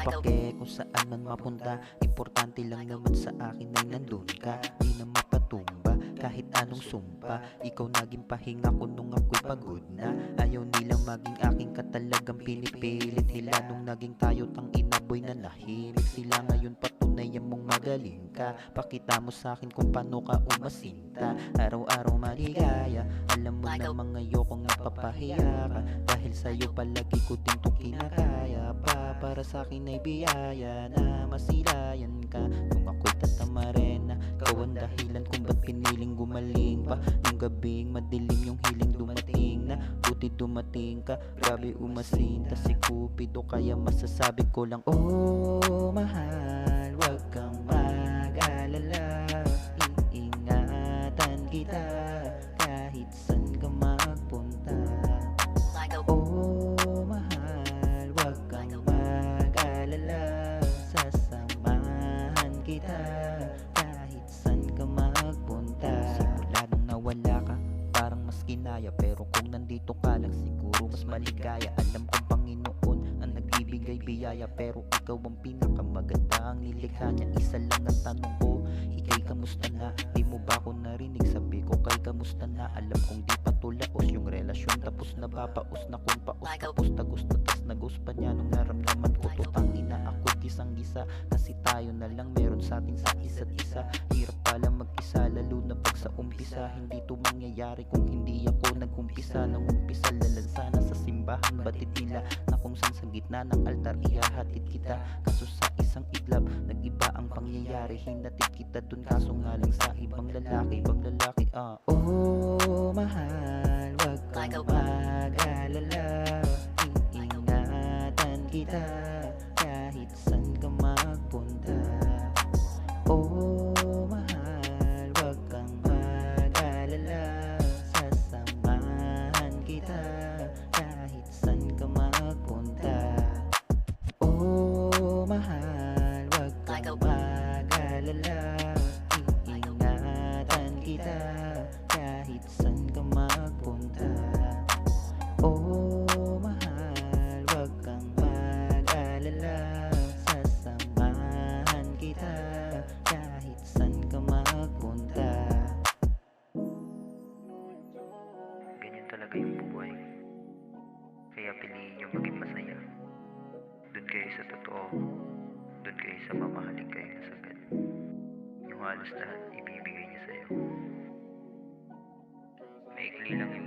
pake kung saan man mapunta. Importante lang naman sa akin ay nandun ka. Di na mapatumba kahit anong sumpa. Ikaw naging pahinga ko nung ako'y pagod na. Ayaw nilang maging aking katalagang pinipilit nila. Nung naging tayo tang inaboy na nahimik sila. Ngayon patunayan mong magaling ka. Pakita mo sa akin kung paano ka umasinta. Araw-araw maligaya. Alam mo namang ayokong napapahiya ka. Dahil sa'yo palagi ko din tong kinakaya pa. Para sa akin ay biyaya na masilayan ka. Kung ako'y tatamarena, ikaw ang dahilan kung ba't piniling gumaling pa. Yung gabing madilim yung hiling dumating na. Buti dumating ka, grabe umasinta si Cupido. Kaya masasabi ko lang, oh mahal, wag kang mag-alala. Iingatan kita kahit san ka magpunta. Oh mahal, wag kang mag-alala. Sasamahan kita kahit san ka magpunta. Simula nung nawala ka, parang mas kinaya. Pero kung nandito ka lang, siguro mas maligaya. Alam kong Panginoon ang nagbibigay biyaya. Pero ikaw ang pinakamaganda ang nilikha niya. Isa lang ang tanong ko, ikay kamusta na? Di mo ba ako narinig? Sabi ko kay kamusta na? Alam kong di pa tulaos yung relasyon. Tapos na ba paus na kung paus. Tapos tagos na tas nagos pa niya. Nung naramdaman ko to, tangina ako'y kisang gisa. Kasi tayo na lang meron sa atin sa isa't isa. Hirap pala mag-isa lalo na pag sa umpisa. Hindi to mangyayari kung hindi ako nag-umpisa. Nang umpisa lalansa na sa simbahan. Batid nila na kung saan sa gitna ng altar ihahatid kita. Kaso sa isang iglap, nag-iba ang pangyayari. Hinatid kita dun kaso nga lang sa ibang lalaki. Oh mahal, wag kang mag-alala. Iingatan kita kahit san ka magpunta. Oh mahal, wag kang mag-alala. Sasamahan kita kahit san ka magpunta. Oh mahal, wag kang mag-alala. Iingatan kita kahit san ka magpunta. Oh mahal, wag kang mag-alala. Sasamahan kita kahit san ka magpunta. Ganyan talaga yung buhay. Kaya piliin nyo maging masaya. Doon kayo sa totoo. Doon kayo sa mamahalin kayo na sagad. Yung halos lahat ibibigay niya sa'yo. Maikli lang yung